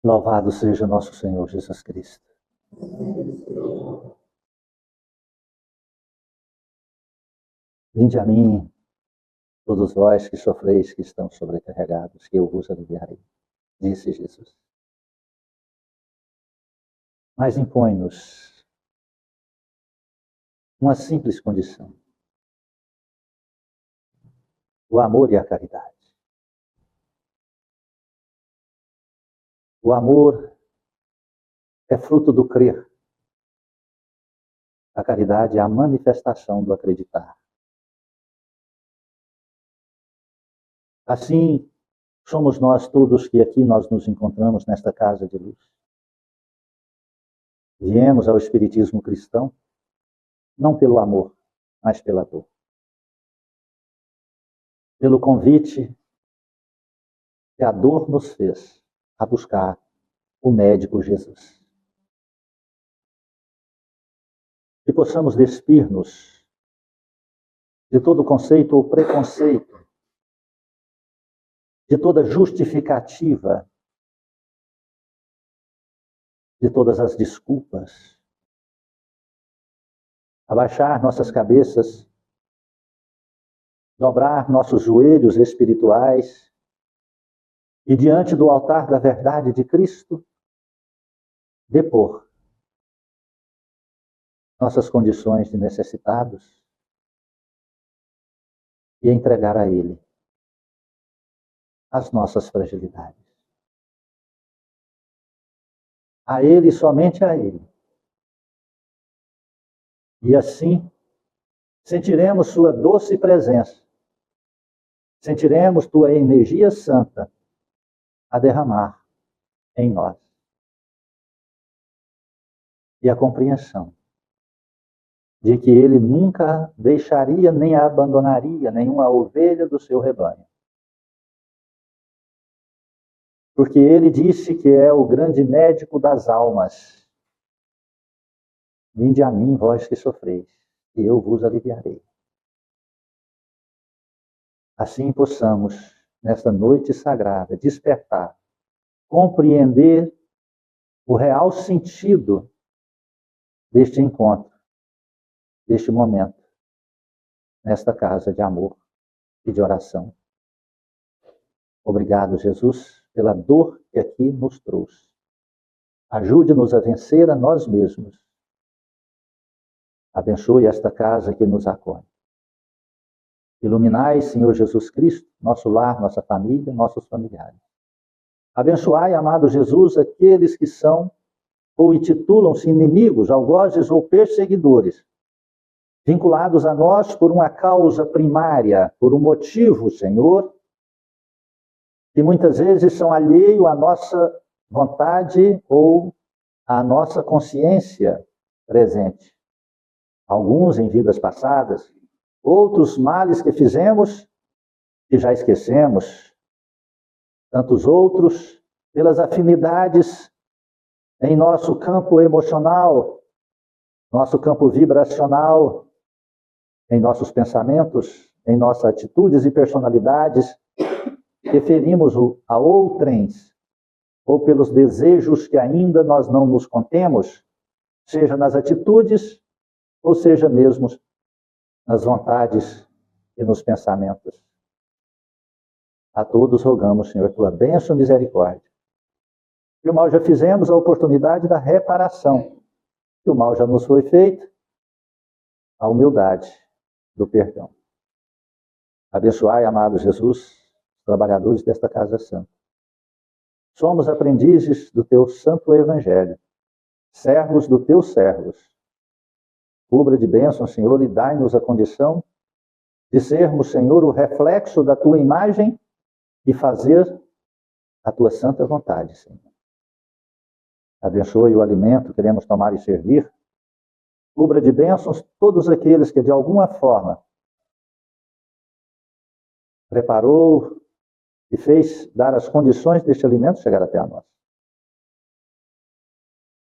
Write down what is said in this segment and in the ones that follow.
Louvado seja nosso Senhor Jesus Cristo. Vinde a mim, todos vós que sofreis, que estão sobrecarregados, que eu vos aliviarei, disse Jesus. Mas impõe-nos uma simples condição: o amor e a caridade. O amor é fruto do crer. A caridade é a manifestação do acreditar. Assim, somos nós todos que aqui nós nos encontramos nesta casa de luz. Viemos ao Espiritismo cristão, não pelo amor, mas pela dor. Pelo convite que a dor nos fez a buscar o médico Jesus. Que possamos despir-nos de todo conceito ou preconceito, de toda justificativa, de todas as desculpas, abaixar nossas cabeças, dobrar nossos joelhos espirituais e, diante do altar da verdade de Cristo, depor nossas condições de necessitados e entregar a Ele as nossas fragilidades. A Ele, somente a Ele. E assim, sentiremos Sua doce presença, sentiremos Tua energia santa a derramar em nós. E a compreensão de que Ele nunca deixaria nem abandonaria nenhuma ovelha do seu rebanho. Porque Ele disse que é o grande médico das almas. Vinde a mim, vós que sofreis, e eu vos aliviarei. Assim possamos, nesta noite sagrada, despertar, compreender o real sentido deste encontro, deste momento, nesta casa de amor e de oração. Obrigado, Jesus, pela dor que aqui nos trouxe. Ajude-nos a vencer a nós mesmos. Abençoe esta casa que nos acolhe. Iluminai, Senhor Jesus Cristo, nosso lar, nossa família, nossos familiares. Abençoai, amado Jesus, aqueles que são ou intitulam-se inimigos, algozes ou perseguidores, vinculados a nós por uma causa primária, por um motivo, Senhor, que muitas vezes são alheio à nossa vontade ou à nossa consciência presente. Alguns em vidas passadas, outros males que fizemos e já esquecemos, tantos outros pelas afinidades em nosso campo emocional, nosso campo vibracional, em nossos pensamentos, em nossas atitudes e personalidades, referimos a outrens, ou pelos desejos que ainda nós não nos contemos, seja nas atitudes, ou seja mesmo nas vontades e nos pensamentos. A todos rogamos, Senhor, tua bênção e misericórdia. Que o mal já fizemos, a oportunidade da reparação. Que o mal já nos foi feito, a humildade do perdão. Abençoai, amado Jesus, os trabalhadores desta casa santa. Somos aprendizes do teu santo evangelho, servos do teus servos. Cubra de bênção, Senhor, e dai-nos a condição de sermos, Senhor, o reflexo da tua imagem e fazer a tua santa vontade, Senhor. Abençoe o alimento que queremos tomar e servir. Cubra de bênçãos todos aqueles que, de alguma forma, preparou e fez dar as condições deste alimento chegar até a nós.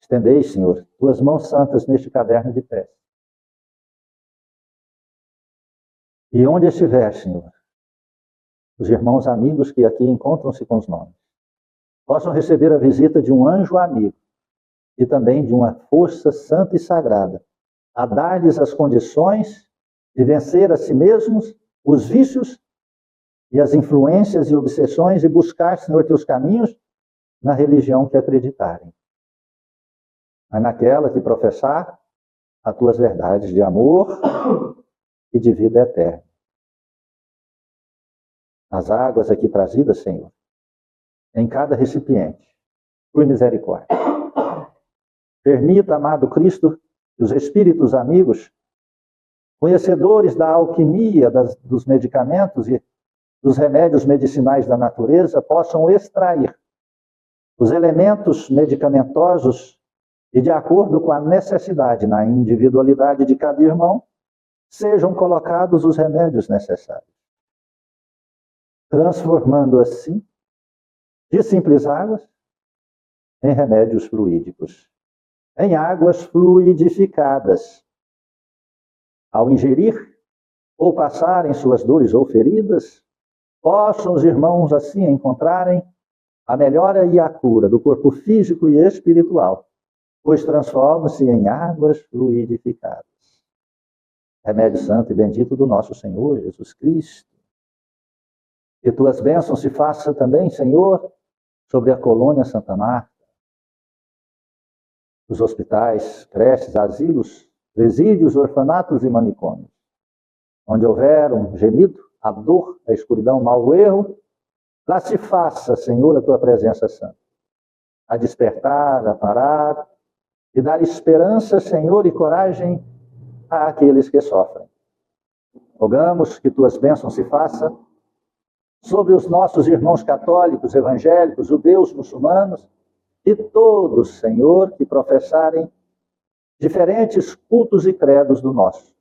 Estendei, Senhor, tuas mãos santas neste caderno de prece. E onde estiver, Senhor, os irmãos amigos que aqui encontram-se com os nomes, possam receber a visita de um anjo amigo e também de uma força santa e sagrada, a dar-lhes as condições de vencer a si mesmos, os vícios e as influências e obsessões e buscar, Senhor, teus caminhos na religião que acreditarem. Mas naquela que professar as tuas verdades de amor e de vida eterna. As águas aqui trazidas, Senhor, em cada recipiente, por misericórdia. Permita, amado Cristo, que os espíritos amigos, conhecedores da alquimia dos medicamentos e dos remédios medicinais da natureza, possam extrair os elementos medicamentosos e, de acordo com a necessidade na individualidade de cada irmão, sejam colocados os remédios necessários, transformando assim de simples águas em remédios fluídicos, em águas fluidificadas. Ao ingerir ou passarem suas dores ou feridas, possam os irmãos assim encontrarem a melhora e a cura do corpo físico e espiritual, pois transformam-se em águas fluidificadas. Remédio santo e bendito do nosso Senhor Jesus Cristo. Que tuas bênçãos se façam também, Senhor, sobre a colônia Santa Marta, os hospitais, creches, asilos, presídios, orfanatos e manicômios, onde houver um gemido, a dor, a escuridão, o mau erro, lá se faça, Senhor, a tua presença santa, a despertar, a parar e dar esperança, Senhor, e coragem àqueles que sofrem. Rogamos que tuas bênçãos se façam sobre os nossos irmãos católicos, evangélicos, judeus, muçulmanos e todos, Senhor, que professarem diferentes cultos e credos do nosso.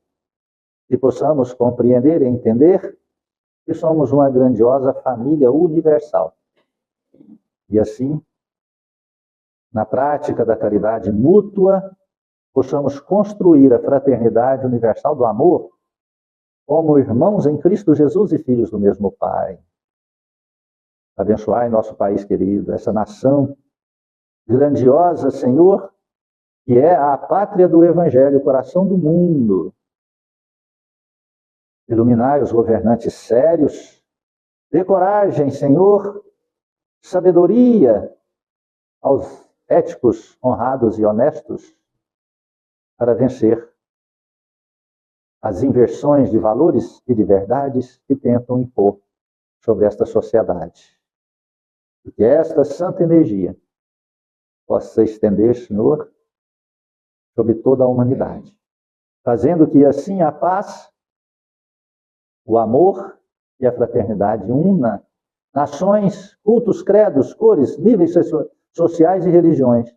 Que possamos compreender e entender que somos uma grandiosa família universal. E assim, na prática da caridade mútua, possamos construir a fraternidade universal do amor como irmãos em Cristo Jesus e filhos do mesmo Pai. Abençoai nosso país querido, essa nação grandiosa, Senhor, que é a pátria do Evangelho, o coração do mundo. Iluminai os governantes sérios, dê coragem, Senhor, sabedoria aos éticos, honrados e honestos, para vencer as inversões de valores e de verdades que tentam impor sobre esta sociedade. E que esta santa energia possa estender, Senhor, sobre toda a humanidade, fazendo que assim a paz, o amor e a fraternidade una nações, cultos, credos, cores, níveis sociais e religiões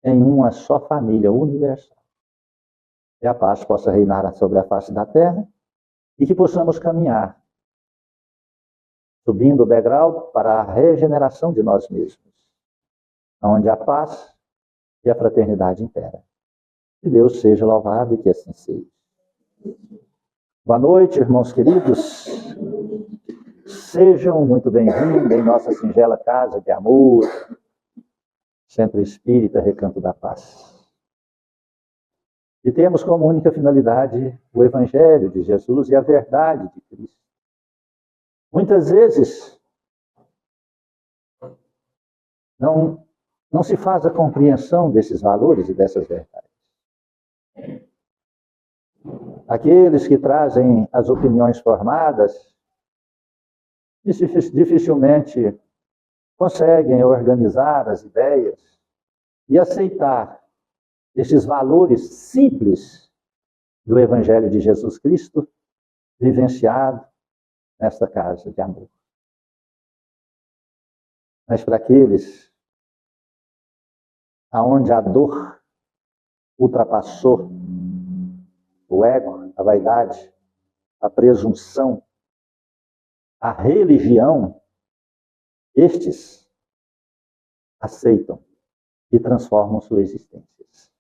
em uma só família universal. Que a paz possa reinar sobre a face da terra e que possamos caminhar subindo o degrau para a regeneração de nós mesmos, onde a paz e a fraternidade impera. Que Deus seja louvado e que assim seja. Boa noite, irmãos queridos. Sejam muito bem-vindos em nossa singela casa de amor, Centro Espírita Recanto da Paz. E temos como única finalidade o Evangelho de Jesus e a verdade de Cristo. Muitas vezes não se faz a compreensão desses valores e dessas verdades. Aqueles que trazem as opiniões formadas dificilmente conseguem organizar as ideias e aceitar esses valores simples do Evangelho de Jesus Cristo vivenciado nesta casa de amor. Mas para aqueles aonde a dor ultrapassou o ego, a vaidade, a presunção, a religião, estes aceitam e transformam suas existências.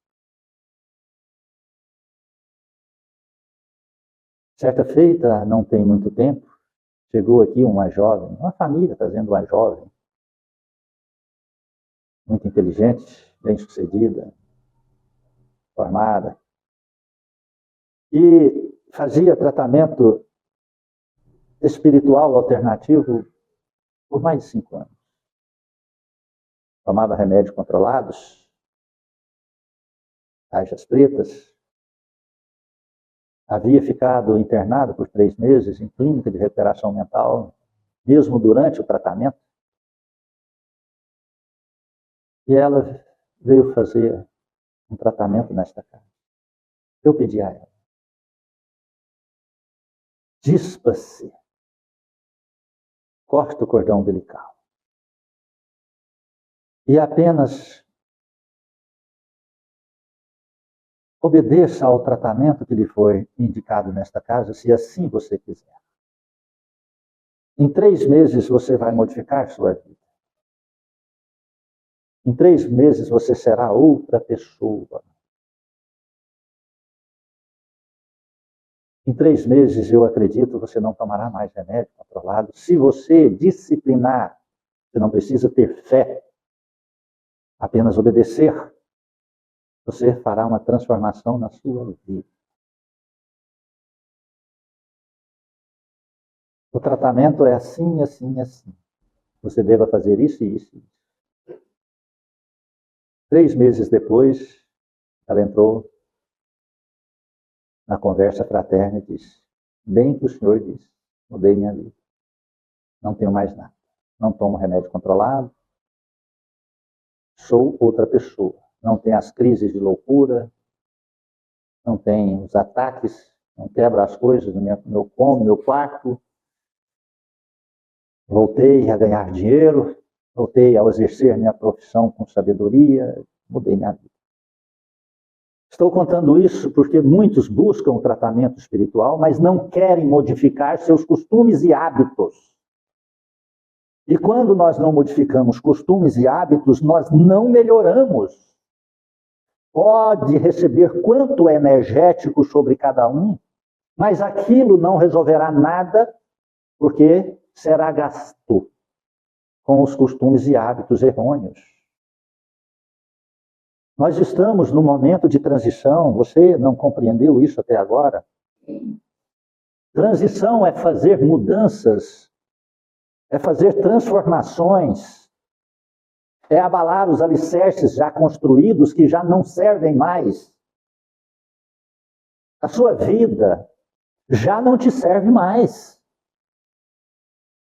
Certa feita, não tem muito tempo, chegou aqui uma jovem, uma família trazendo uma jovem, muito inteligente, bem-sucedida, formada, e fazia tratamento espiritual alternativo por mais de 5 anos. Tomava remédios controlados, tarjas pretas, havia ficado internado por 3 meses em clínica de recuperação mental, mesmo durante o tratamento. E ela veio fazer um tratamento nesta casa. Eu pedi a ela: dispa-se, corta o cordão umbilical e apenas obedeça ao tratamento que lhe foi indicado nesta casa, se assim você quiser. Em 3 meses você vai modificar sua vida. Em 3 meses você será outra pessoa. Em 3 meses, eu acredito, você não tomará mais remédio controlado. Se você disciplinar, você não precisa ter fé, apenas obedecer, você fará uma transformação na sua vida. O tratamento é assim, assim, assim. Você deva fazer isso e isso. 3 meses depois, ela entrou na conversa fraterna e disse: bem que o senhor disse, mudei minha vida. Não tenho mais nada. Não tomo remédio controlado. Sou outra pessoa. Não tenho as crises de loucura. Não tenho os ataques. Não quebro as coisas no meu cômodo, no meu quarto. Voltei a ganhar dinheiro. Voltei a exercer minha profissão com sabedoria. Mudei minha vida. Estou contando isso porque muitos buscam o tratamento espiritual, mas não querem modificar seus costumes e hábitos. E quando nós não modificamos costumes e hábitos, nós não melhoramos. Pode receber quanto energético sobre cada um, mas aquilo não resolverá nada, porque será gasto com os costumes e hábitos errôneos. Nós estamos num momento de transição. Você não compreendeu isso até agora? Transição é fazer mudanças, é fazer transformações, é abalar os alicerces já construídos que já não servem mais. A sua vida já não te serve mais.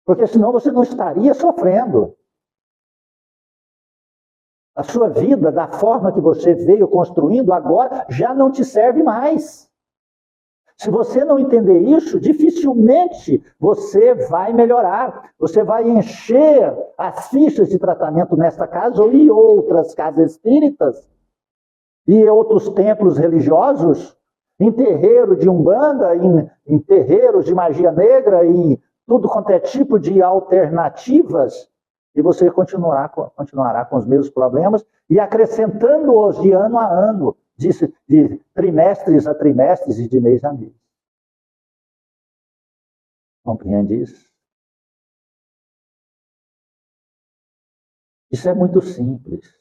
Porque senão você não estaria sofrendo. A sua vida, da forma que você veio construindo agora, já não te serve mais. Se você não entender isso, dificilmente você vai melhorar. Você vai encher as fichas de tratamento nesta casa ou em outras casas espíritas, e outros templos religiosos, em terreiro de umbanda, em terreiros de magia negra, e tudo quanto é tipo de alternativas. E você continuará com os mesmos problemas e acrescentando-os de ano a ano, de trimestres a trimestres e de mês a mês. Compreende isso? Isso é muito simples.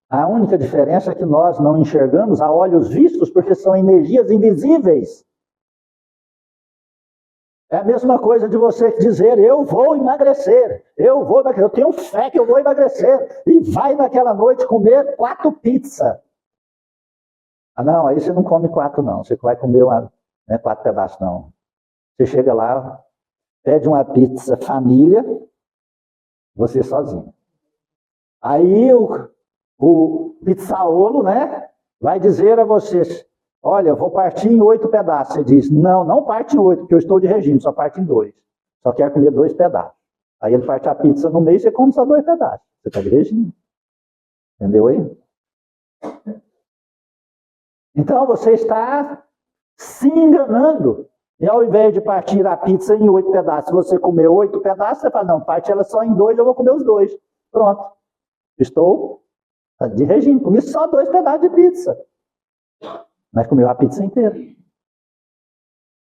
A única diferença é que nós não enxergamos a olhos vistos, porque são energias invisíveis. É a mesma coisa de você dizer: eu vou emagrecer, eu tenho fé que eu vou emagrecer, e vai naquela noite comer 4 pizzas. Ah, não, aí você não come 4 não, você vai comer 4 pedaços não. Você chega lá, pede uma pizza família, você sozinho. Aí o pizzaolo, vai dizer a vocês: olha, eu vou partir em 8 pedaços. Você diz: não parte em 8, porque eu estou de regime, só parte em 2. Só quero comer 2 pedaços. Aí ele parte a pizza no meio e você come só 2 pedaços. Você está de regime. Entendeu aí? Então você está se enganando. E ao invés de partir a pizza em 8 pedaços, se você comer 8 pedaços, você fala: não, parte ela só em 2, eu vou comer os 2. Pronto. Estou de regime. Comi só 2 pedaços de pizza. Mas comeu a pizza inteira.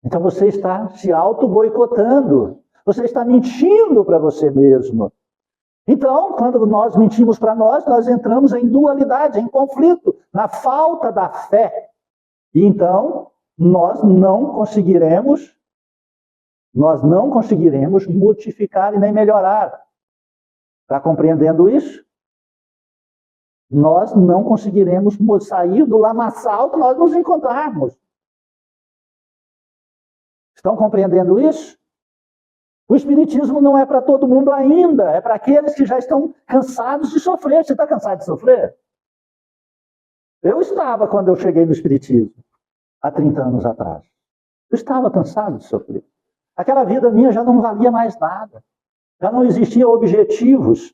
Então você está se auto-boicotando. Você está mentindo para você mesmo. Então, quando nós mentimos para nós entramos em dualidade, em conflito, na falta da fé. E então, nós não conseguiremos modificar e nem melhorar. Está compreendendo isso? Nós não conseguiremos sair do lamaçal que nós nos encontrarmos. Estão compreendendo isso? O Espiritismo não é para todo mundo ainda, é para aqueles que já estão cansados de sofrer. Você está cansado de sofrer? Eu estava quando eu cheguei no Espiritismo, há 30 anos atrás. Eu estava cansado de sofrer. Aquela vida minha já não valia mais nada. Já não existiam objetivos.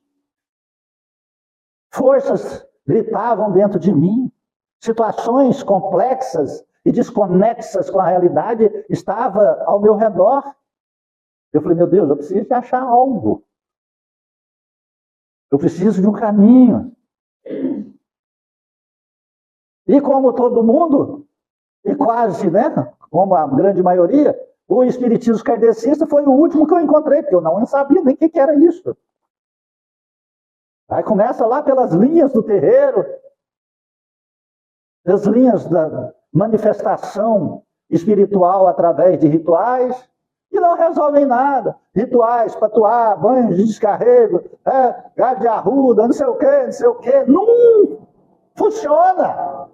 Forças gritavam dentro de mim. Situações complexas e desconexas com a realidade estavam ao meu redor. Eu falei, meu Deus, eu preciso de achar algo. Eu preciso de um caminho. E como todo mundo, e quase, né, como a grande maioria, o espiritismo kardecista foi o último que eu encontrei, porque eu não sabia nem o que era isso. Aí começa lá pelas linhas do terreiro, as linhas da manifestação espiritual através de rituais, que não resolvem nada. Rituais, patuá, banhos de descarrego, gado de arruda, não sei o quê. Não funciona.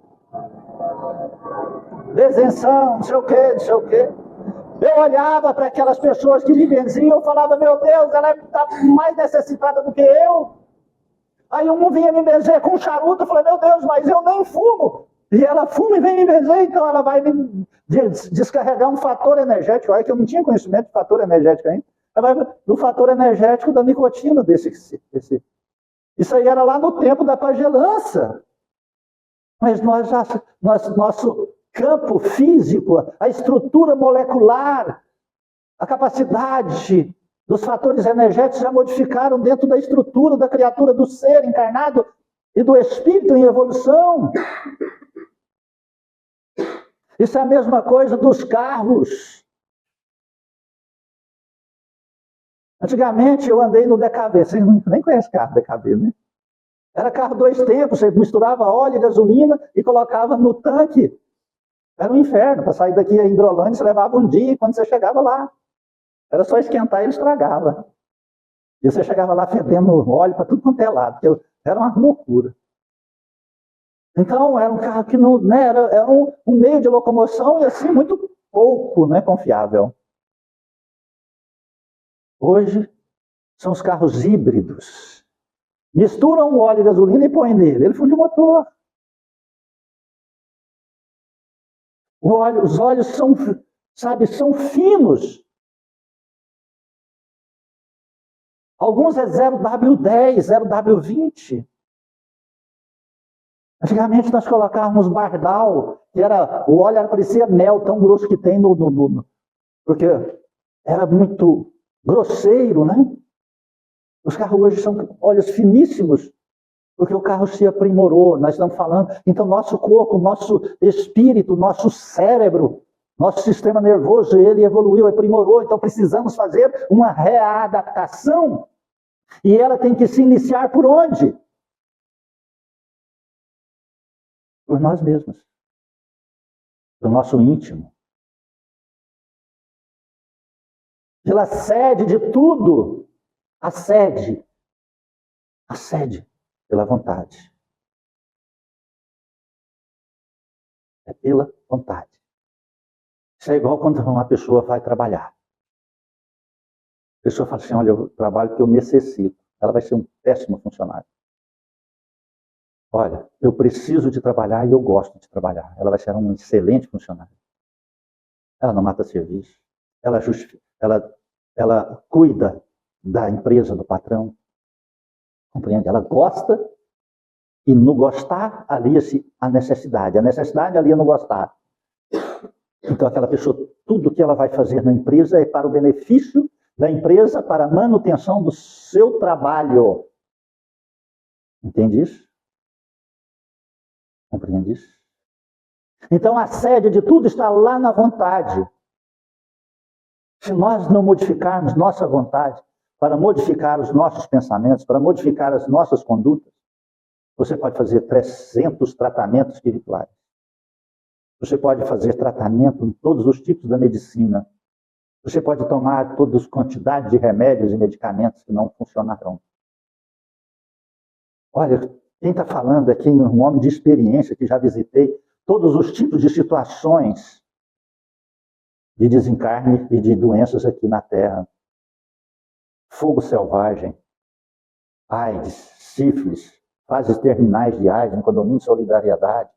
Desenção, não sei o quê. Eu olhava para aquelas pessoas que me benziam, eu falava, meu Deus, ela está mais necessitada do que eu. Aí um vinha me benzer com um charuto, eu falei, meu Deus, mas eu nem fumo. E ela fuma e vem me benzer, então ela vai me descarregar um fator energético. Olha que eu não tinha conhecimento de fator energético ainda. Ela vai do fator energético da nicotina desse. Isso aí era lá no tempo da pagelança. Mas nosso campo físico, a estrutura molecular, a capacidade dos fatores energéticos já modificaram dentro da estrutura da criatura, do ser encarnado e do espírito em evolução. Isso é a mesma coisa dos carros. Antigamente eu andei no DKV, vocês nem conhecem carro DKV, né? Era carro 2 tempos, você misturava óleo e gasolina e colocava no tanque. Era um inferno, para sair daqui a Hidrolândia você levava um dia e quando você chegava lá, era só esquentar e ele estragava. E você chegava lá fedendo óleo para tudo quanto é lado, era uma loucura. Então, era um carro que não, né, era um meio de locomoção e assim, muito pouco, né, confiável. Hoje, são os carros híbridos. Misturam o óleo e gasolina e põem nele. Ele funde o motor. Os óleos são finos. Alguns é 0W10, 0W20. Antigamente nós colocávamos bardal, que o óleo parecia mel, tão grosso que tem porque era muito grosseiro, né? Os carros hoje são óleos finíssimos, porque o carro se aprimorou, nós estamos falando. Então nosso corpo, nosso espírito, nosso cérebro, nosso sistema nervoso, ele evoluiu, aprimorou, então precisamos fazer uma readaptação. E ela tem que se iniciar por onde? Por nós mesmos, do nosso íntimo. Pela sede de tudo, a sede pela vontade. É pela vontade. Isso é igual quando uma pessoa vai trabalhar. A pessoa fala assim, olha, eu trabalho porque eu necessito. Ela vai ser um péssimo funcionário. Olha, eu preciso de trabalhar e eu gosto de trabalhar. Ela vai ser um excelente funcionário. Ela não mata serviço. Ela cuida da empresa, do patrão. Compreende? Ela gosta e no gostar alia-se a necessidade. A necessidade alia no gostar. Então aquela pessoa, tudo que ela vai fazer na empresa é para o benefício da empresa, para a manutenção do seu trabalho. Entende isso? Compreende isso? Então a sede de tudo está lá na vontade. Se nós não modificarmos nossa vontade, para modificar os nossos pensamentos, para modificar as nossas condutas, você pode fazer 300 tratamentos espirituais. Você pode fazer tratamento em todos os tipos da medicina. Você pode tomar todas as quantidades de remédios e medicamentos que não funcionarão. Olha, quem está falando aqui é um homem de experiência, que já visitei todos os tipos de situações de desencarne e de doenças aqui na Terra. Fogo selvagem, AIDS, sífilis, fases terminais de AIDS no condomínio de Solidariedade,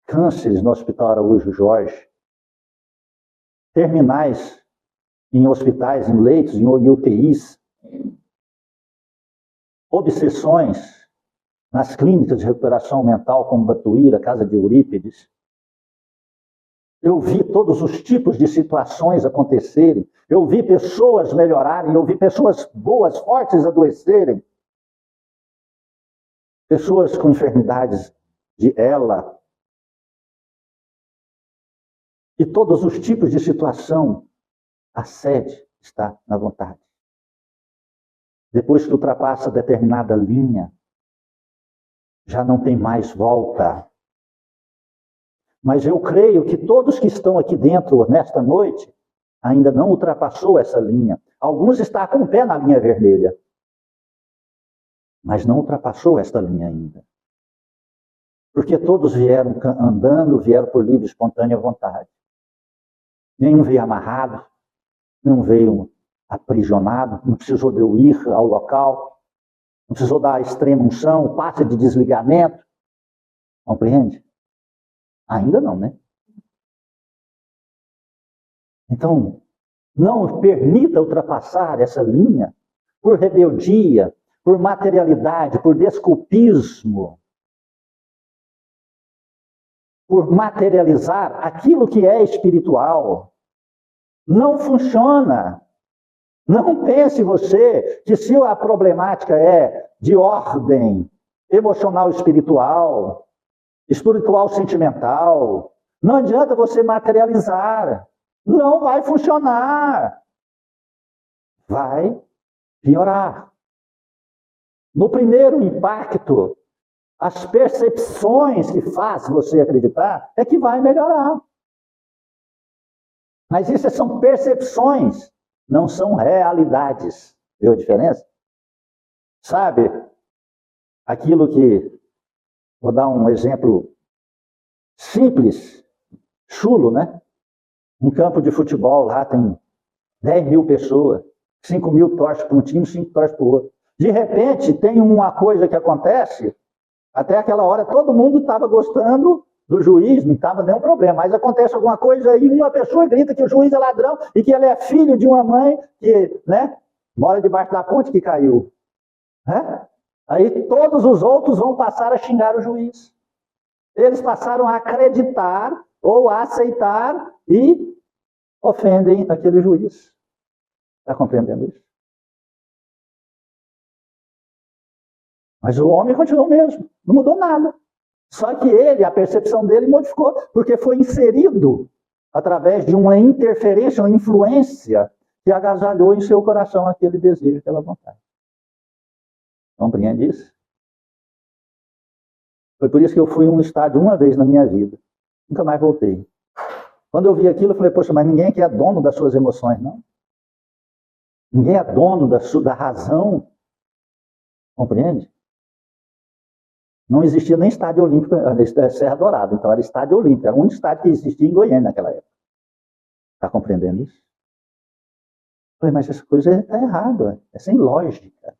cânceres no Hospital Araújo Jorge, terminais em hospitais, em leitos, em UTIs, obsessões nas clínicas de recuperação mental como Batuíra, Casa de Eurípides. Eu vi todos os tipos de situações acontecerem, eu vi pessoas melhorarem, eu vi pessoas boas, fortes adoecerem, pessoas com enfermidades de ELA, e todos os tipos de situação. A sede está na vontade. Depois que ultrapassa determinada linha, já não tem mais volta. Mas eu creio que todos que estão aqui dentro nesta noite ainda não ultrapassou essa linha. Alguns estão com o pé na linha vermelha, mas não ultrapassou esta linha ainda. Porque todos vieram andando, vieram por livre e espontânea vontade. Nenhum veio amarrado, não veio aprisionado, não precisou de eu ir ao local, não precisou da extrema unção, passe de desligamento. Compreende? Ainda não, né? Então, não permita ultrapassar essa linha por rebeldia, por materialidade, por desculpismo, por materializar aquilo que é espiritual. Não funciona. Não pense você que se a problemática é de ordem emocional espiritual, espiritual sentimental, não adianta você materializar. Não vai funcionar. Vai piorar. No primeiro impacto, as percepções que faz você acreditar é que vai melhorar. Mas isso são percepções, não são realidades. Viu a diferença? Sabe, aquilo que, vou dar um exemplo simples, chulo, né? Um campo de futebol lá tem 10 mil pessoas, 5 mil torcem para um time, 5 torcem para o outro. De repente, tem uma coisa que acontece, até aquela hora todo mundo estava gostando do juiz, não estava nenhum problema, mas acontece alguma coisa e uma pessoa grita que o juiz é ladrão e que ele é filho de uma mãe que, né, mora debaixo da ponte que caiu. Né? Aí todos os outros vão passar a xingar o juiz. Eles passaram a acreditar ou a aceitar e ofendem aquele juiz. Está compreendendo isso? Mas o homem continuou o mesmo, não mudou nada. Só que ele, a percepção dele modificou, porque foi inserido através de uma interferência, uma influência que agasalhou em seu coração aquele desejo, aquela vontade. Compreende isso? Foi por isso que eu fui em um estádio uma vez na minha vida. Nunca mais voltei. Quando eu vi aquilo, eu falei, poxa, mas ninguém aqui é dono das suas emoções, não? Ninguém é dono da razão. Compreende? Não existia nem estádio olímpico, Serra Dourada, então era estádio olímpico, era o único estádio que existia em Goiânia naquela época. Está compreendendo isso? Eu falei, mas essa coisa está errada, é sem lógica.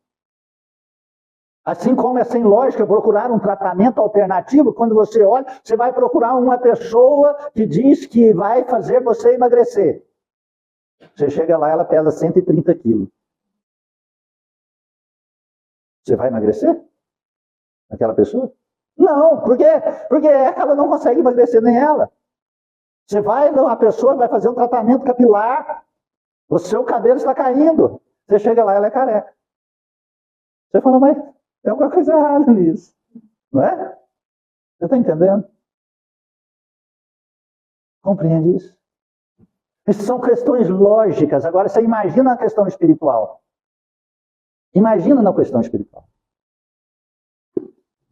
Assim como é sem lógica procurar um tratamento alternativo, quando você olha, você vai procurar uma pessoa que diz que vai fazer você emagrecer. Você chega lá, ela pesa 130 quilos. Você vai emagrecer? Aquela pessoa? Não, por quê? Porque ela não consegue emagrecer, nem ela. Você vai, a pessoa vai fazer um tratamento capilar, o seu cabelo está caindo. Você chega lá, ela é careca. Você fala, mas tem alguma coisa errada nisso. Não é? Você está entendendo? Compreende isso? Isso são questões lógicas. Agora, você imagina a questão espiritual. Imagina na questão espiritual.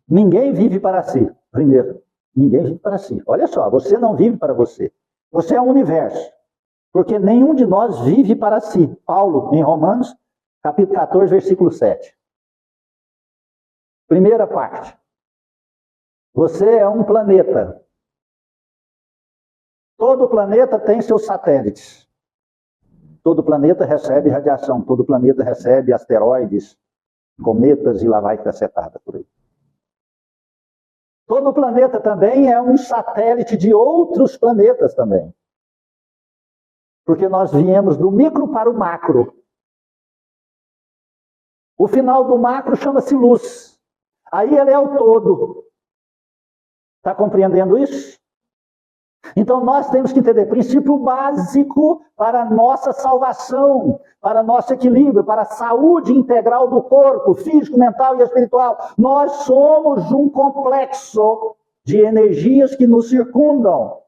Ninguém vive para si. Primeiro, ninguém vive para si. Olha só, você não vive para você. Você é um universo. Porque nenhum de nós vive para si. Paulo, em Romanos, capítulo 14, versículo 7. Primeira parte. Você é um planeta. Todo planeta tem seus satélites. Todo planeta recebe radiação. Todo planeta recebe asteroides, cometas e lá vai cacetada por aí. Todo planeta também é um satélite de outros planetas também. Porque nós viemos do micro para o macro. O final do macro chama-se luz. Aí ele é o todo. Está compreendendo isso? Então nós temos que entender princípio básico para a nossa salvação, para nosso equilíbrio, para a saúde integral do corpo, físico, mental e espiritual. Nós somos um complexo de energias que nos circundam.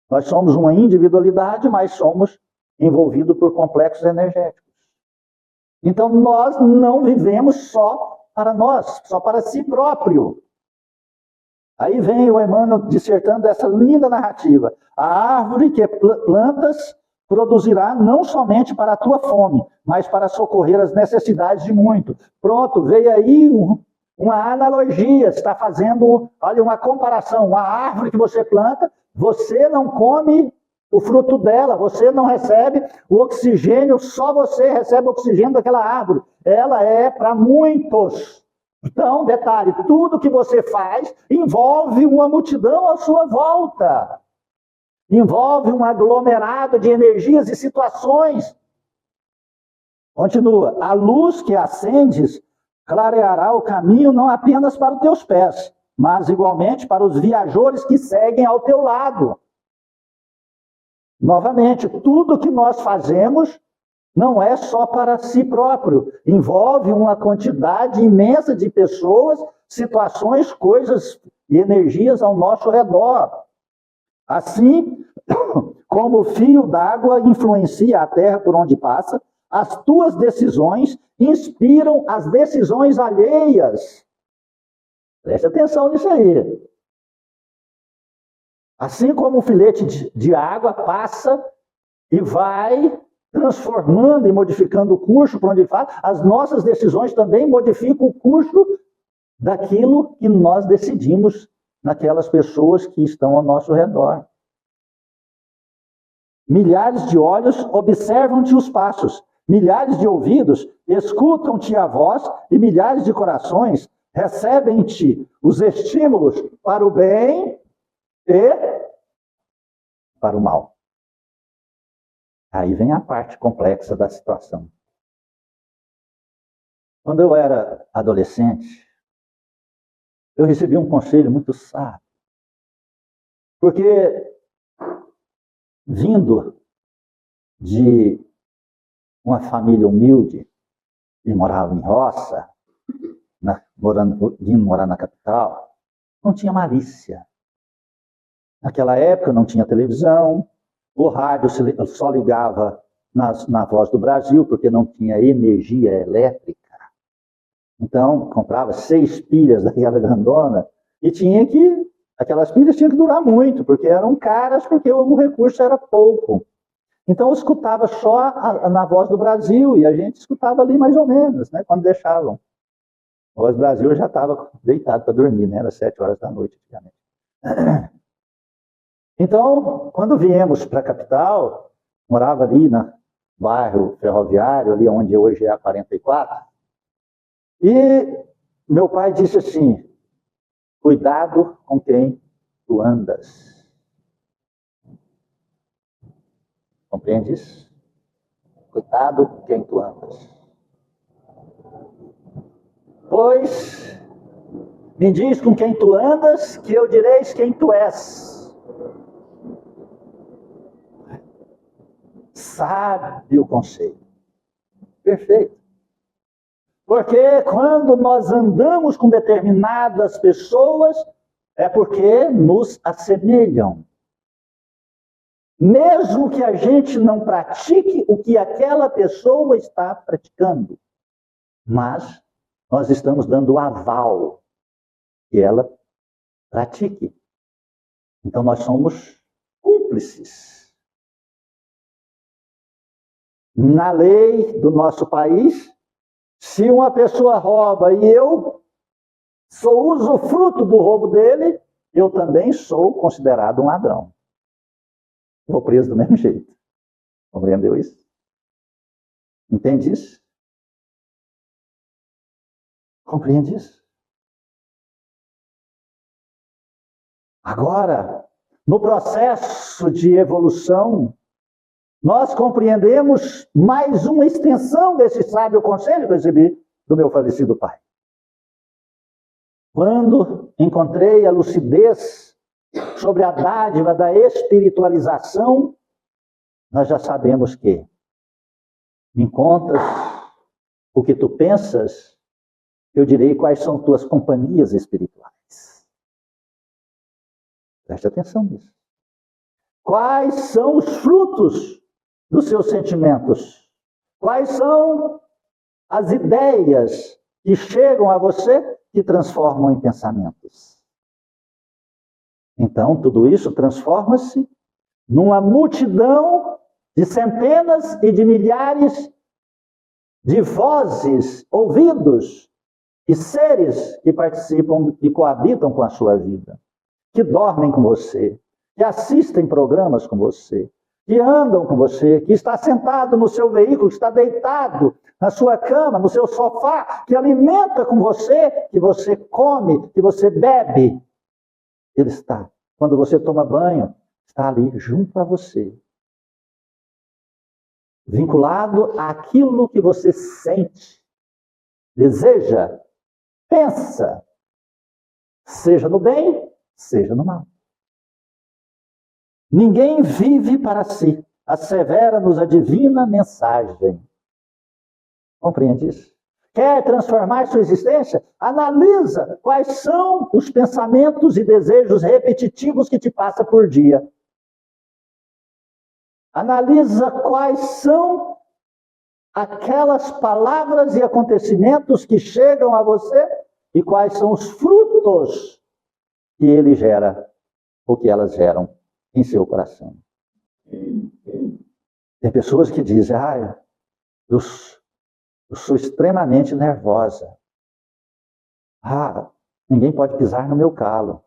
Nós somos uma individualidade, mas somos envolvidos por complexos energéticos. Então nós não vivemos só para nós, só para si próprio. Aí vem o Emmanuel dissertando essa linda narrativa. A árvore que plantas produzirá não somente para a tua fome, mas para socorrer as necessidades de muito. Pronto, veio aí uma analogia, está fazendo, olha, uma comparação. A árvore que você planta, você não come o fruto dela, você não recebe o oxigênio, só você recebe o oxigênio daquela árvore. Ela é para muitos. Então, detalhe, tudo que você faz envolve uma multidão à sua volta. Envolve um aglomerado de energias e situações. Continua. A luz que acendes clareará o caminho não apenas para os teus pés, mas igualmente para os viajores que seguem ao teu lado. Novamente, tudo que nós fazemos não é só para si próprio. Envolve uma quantidade imensa de pessoas, situações, coisas e energias ao nosso redor. Assim como o fio d'água influencia a terra por onde passa, as tuas decisões inspiram as decisões alheias. Preste atenção nisso aí. Assim como o filete de água passa e vai transformando e modificando o curso por onde ele faz, as nossas decisões também modificam o curso daquilo que nós decidimos naquelas pessoas que estão ao nosso redor. Milhares de olhos observam-te os passos, milhares de ouvidos escutam-te a voz e milhares de corações recebem-te os estímulos para o bem e para o mal. Aí vem a parte complexa da situação. Quando eu era adolescente, eu recebi um conselho muito sábio. Porque, vindo de uma família humilde, e morava em roça, vindo morar na capital, não tinha malícia. Naquela época não tinha televisão, o rádio só ligava na Voz do Brasil, porque não tinha energia elétrica. Então, comprava 6 pilhas daquela grandona e aquelas pilhas tinham que durar muito, porque eram caras, porque o recurso era pouco. Então, eu escutava só na Voz do Brasil e a gente escutava ali mais ou menos, né, quando deixavam. A Voz do Brasil eu já estava deitado para dormir, né, era 7 horas da noite, antigamente. Então, quando viemos para a capital, morava ali no bairro Ferroviário, ali onde hoje é a 44, e meu pai disse assim, cuidado com quem tu andas. Compreende isso? Cuidado com quem tu andas. Pois, me diz com quem tu andas, que eu direis quem tu és. Sabe o conselho. Perfeito. Porque quando nós andamos com determinadas pessoas, é porque nos assemelham. Mesmo que a gente não pratique o que aquela pessoa está praticando. mas nós estamos dando o aval que ela pratique. Então nós somos cúmplices. Na lei do nosso país, se uma pessoa rouba e eu sou usufruto do roubo dele, eu também sou considerado um ladrão. Vou preso do mesmo jeito. Compreendeu isso? Entende isso? Compreende isso? Agora, no processo de evolução, nós compreendemos mais uma extensão desse sábio conselho que eu recebi do meu falecido pai. Quando encontrei a lucidez sobre a dádiva da espiritualização, nós já sabemos que me contas o que tu pensas, eu direi quais são tuas companhias espirituais. Preste atenção nisso. Quais são os frutos dos seus sentimentos? Quais são as ideias que chegam a você que transformam em pensamentos? Então, tudo isso transforma-se numa multidão de centenas e de milhares de vozes, ouvidos e seres que participam e coabitam com a sua vida, que dormem com você, que assistem programas com você, que andam com você, que está sentado no seu veículo, que está deitado na sua cama, no seu sofá, que alimenta com você, que você come, que você bebe. Ele está. Quando você toma banho, está ali junto a você. Vinculado àquilo que você sente, deseja, pensa, seja no bem, seja no mal. Ninguém vive para si, assevera-nos a divina mensagem. Compreende isso? Quer transformar sua existência? Analisa quais são os pensamentos e desejos repetitivos que te passa por dia. Analisa quais são aquelas palavras e acontecimentos que chegam a você e quais são os frutos que ele gera, ou que elas geram em seu coração. Tem pessoas que dizem, eu sou extremamente nervosa. Ninguém pode pisar no meu calo.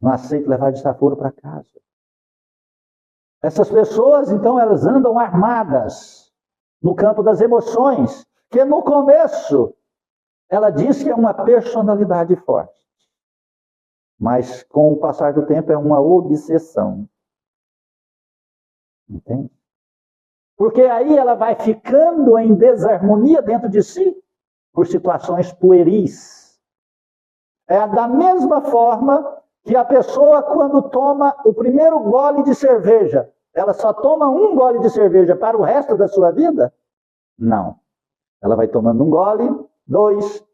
Não aceito levar desaforo para casa. Essas pessoas, então, elas andam armadas no campo das emoções, que no começo ela diz que é uma personalidade forte. Mas com o passar do tempo é uma obsessão. Entende? Porque aí ela vai ficando em desarmonia dentro de si por situações pueris. É da mesma forma que a pessoa, quando toma o primeiro gole de cerveja, ela só toma um gole de cerveja para o resto da sua vida? Não. Ela vai tomando um gole, 2,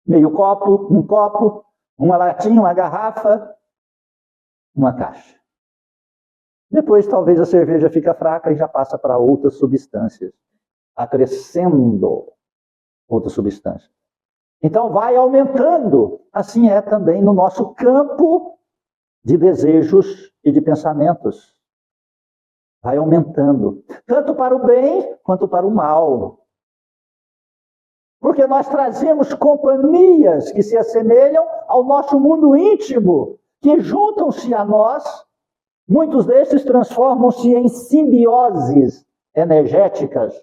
meio copo, um copo, uma latinha, uma garrafa, uma caixa. Depois, talvez a cerveja fica fraca e já passa para outras substâncias, acrescendo outras substâncias. Então, vai aumentando. Assim é também no nosso campo de desejos e de pensamentos. Vai aumentando, tanto para o bem quanto para o mal. Porque nós trazemos companhias que se assemelham ao nosso mundo íntimo, que juntam-se a nós. Muitos desses transformam-se em simbioses energéticas,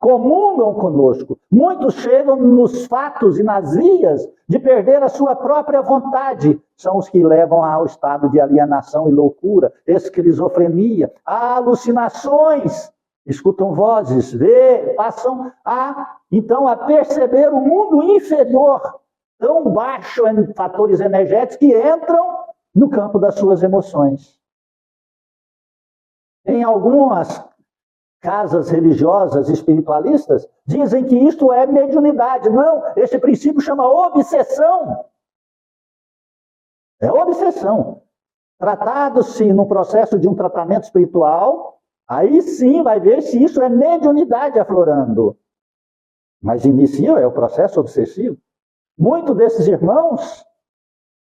comungam conosco. Muitos chegam nos fatos e nas vias de perder a sua própria vontade. São os que levam ao estado de alienação e loucura, esquizofrenia, alucinações. Escutam vozes, passam então a perceber o mundo inferior, tão baixo em fatores energéticos que entram no campo das suas emoções. Em algumas casas religiosas espiritualistas, dizem que isto é mediunidade. Não, esse princípio chama obsessão. É obsessão. Tratado-se no processo de um tratamento espiritual, aí sim vai ver se isso é mediunidade aflorando. Mas inicia, é o processo obsessivo. Muitos desses irmãos,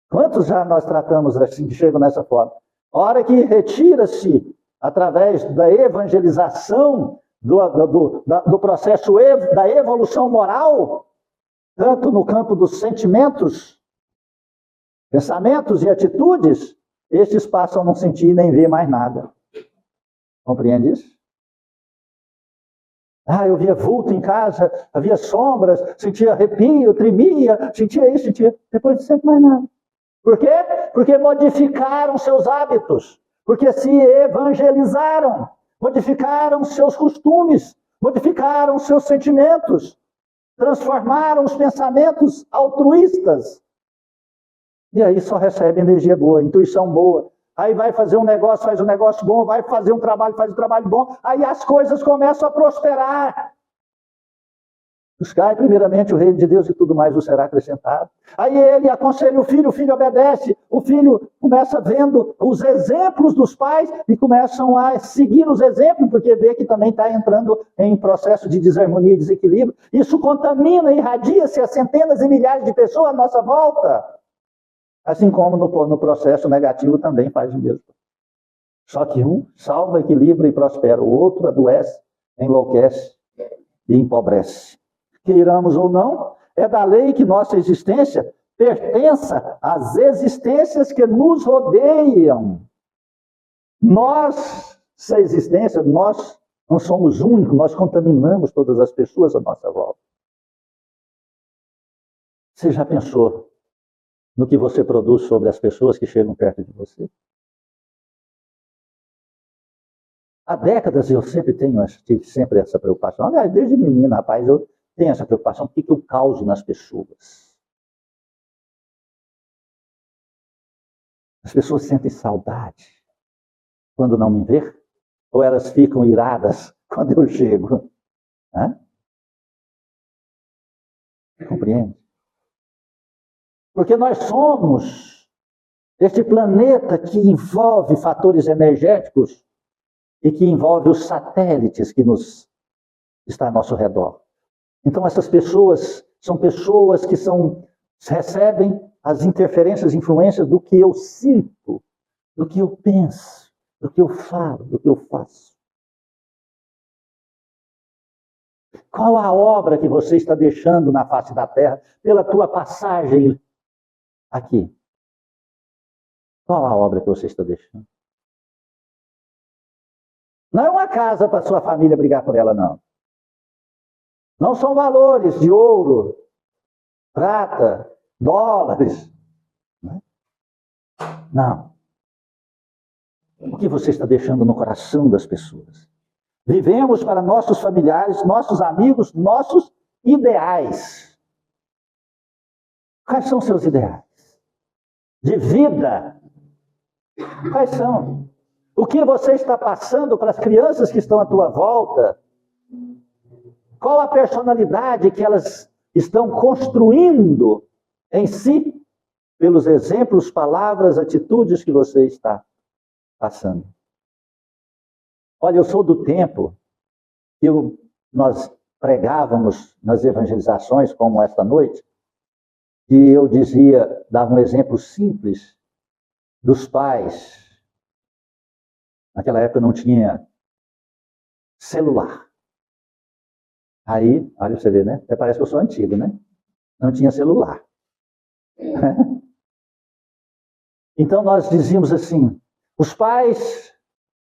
quantos já nós tratamos assim, que chegam nessa forma? A hora que retira-se, através da evangelização, do processo da evolução moral, tanto no campo dos sentimentos, pensamentos e atitudes, estes passam a não sentir nem ver mais nada. Compreende isso? Eu via vulto em casa, havia sombras, sentia arrepio, tremia, sentia isso, sentia... Depois não sente mais nada. Por quê? Porque modificaram seus hábitos, porque se evangelizaram, modificaram seus costumes, modificaram seus sentimentos, transformaram os pensamentos altruístas. E aí só recebe energia boa, intuição boa. Aí vai fazer um negócio, faz um negócio bom, vai fazer um trabalho, faz um trabalho bom. Aí as coisas começam a prosperar. Buscai primeiramente o reino de Deus e tudo mais vos será acrescentado. Aí ele aconselha o filho obedece. O filho começa vendo os exemplos dos pais e começam a seguir os exemplos, porque vê que também está entrando em processo de desarmonia e desequilíbrio. Isso contamina e irradia-se a centenas e milhares de pessoas à nossa volta. Assim como no processo negativo também faz o mesmo. Só que um salva, equilibra e prospera. O outro adoece, enlouquece e empobrece. Queiramos ou não, é da lei que nossa existência pertença às existências que nos rodeiam. Nossa existência, nós não somos únicos, nós contaminamos todas as pessoas à nossa volta. Você já pensou no que você produz sobre as pessoas que chegam perto de você? Há décadas eu tive sempre essa preocupação. Aliás, desde menina, rapaz, eu tenho essa preocupação. O que eu causo nas pessoas? As pessoas sentem saudade quando não me vê? Ou elas ficam iradas quando eu chego? Compreende? Porque nós somos este planeta que envolve fatores energéticos e que envolve os satélites que está ao nosso redor. Então essas pessoas são pessoas que recebem as interferências, influências do que eu sinto, do que eu penso, do que eu falo, do que eu faço. Qual a obra que você está deixando na face da terra pela tua passagem aqui? Qual a obra que você está deixando? Não é uma casa para sua família brigar por ela, não. Não são valores de ouro, prata, dólares. Não. O que você está deixando no coração das pessoas? Vivemos para nossos familiares, nossos amigos, nossos ideais. Quais são seus ideais? De vida. Quais são? O que você está passando para as crianças que estão à tua volta? Qual a personalidade que elas estão construindo em si, pelos exemplos, palavras, atitudes que você está passando? Olha, eu sou do tempo que nós pregávamos nas evangelizações, como esta noite, e eu dava um exemplo simples dos pais. Naquela época não tinha celular. Aí, olha você vê, né? Até parece que eu sou antigo, né? Não tinha celular. Então nós dizíamos assim, os pais,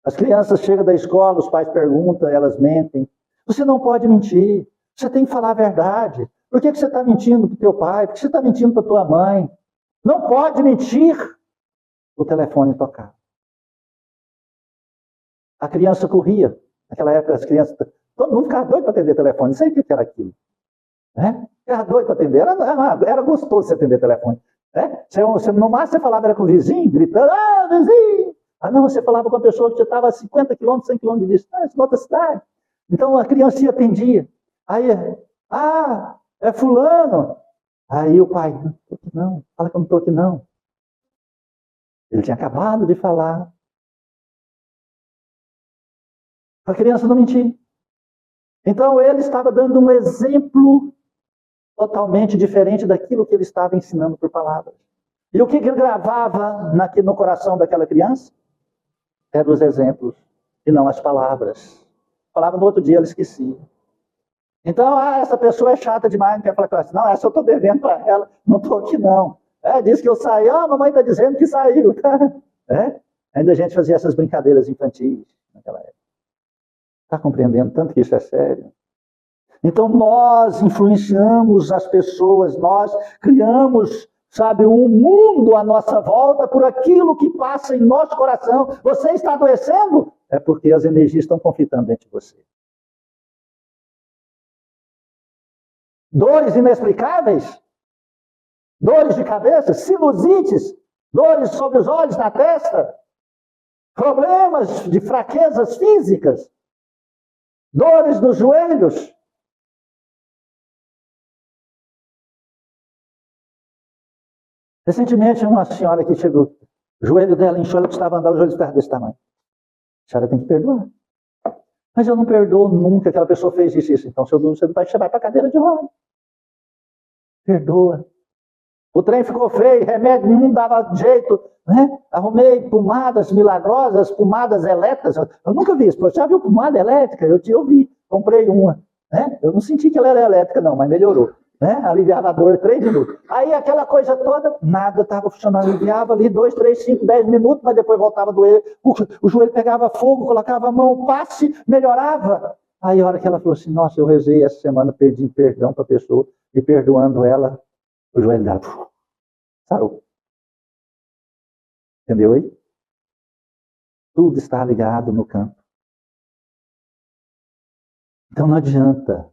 as crianças chegam da escola, os pais perguntam, elas mentem. Você não pode mentir, você tem que falar a verdade. Por que você está mentindo para o teu pai? Por que você está mentindo para a tua mãe? Não pode mentir. O telefone tocava. A criança corria. Naquela época, as crianças... Todo mundo ficava doido para atender telefone. Não sei o que era aquilo. Ficava doido para atender. Era gostoso você atender telefone. No máximo você falava era com o vizinho, gritando, vizinho! Não, você falava com a pessoa que estava a 50 quilômetros, 100 quilômetros de distância, em outra cidade. Então a criança atendia. Aí, é fulano. Aí o pai, não estou aqui não, fala que eu não estou aqui não. Ele tinha acabado de falar. A criança não mentia. Então ele estava dando um exemplo totalmente diferente daquilo que ele estava ensinando por palavras. E o que ele gravava no coração daquela criança? Eram os exemplos, e não as palavras. Falava no outro dia, ela esquecia. Então, essa pessoa é chata demais, não quer falar com ela. Não, essa eu estou devendo para ela, não estou aqui não. Diz que eu saí, a mamãe está dizendo que saiu. Ainda a gente fazia essas brincadeiras infantis naquela época. Está compreendendo tanto que isso é sério? Então nós influenciamos as pessoas, nós criamos, sabe, um mundo à nossa volta por aquilo que passa em nosso coração. Você está adoecendo? É porque as energias estão conflitando dentro de você. Dores inexplicáveis? Dores de cabeça? Sinusites? Dores sobre os olhos, na testa? Problemas de fraquezas físicas? Dores nos joelhos? Recentemente, uma senhora que chegou, o joelho dela inchou, ela precisava andar, o joelho estava desse tamanho. A senhora tem que perdoar. Mas eu não perdoo nunca, aquela pessoa fez isso. Então, você vai para a cadeira de roda. Perdoa. O trem ficou feio, remédio nenhum dava jeito. Né? Arrumei pomadas milagrosas, pomadas elétricas. Eu nunca vi isso. Você já viu pomada elétrica? Eu vi. Comprei uma. Né? Eu não senti que ela era elétrica, não, mas melhorou. Né? Aliviava a dor 3 minutos. Aí aquela coisa toda, nada estava funcionando. Aliviava ali 2, 3, 5, 10 minutos, mas depois voltava a doer. O joelho pegava fogo, colocava a mão, passe, melhorava. Aí a hora que ela falou assim, nossa, eu rezei essa semana pedindo perdão para a pessoa, e perdoando ela, o joelho dela sarou. Entendeu aí? Tudo está ligado no campo. Então não adianta.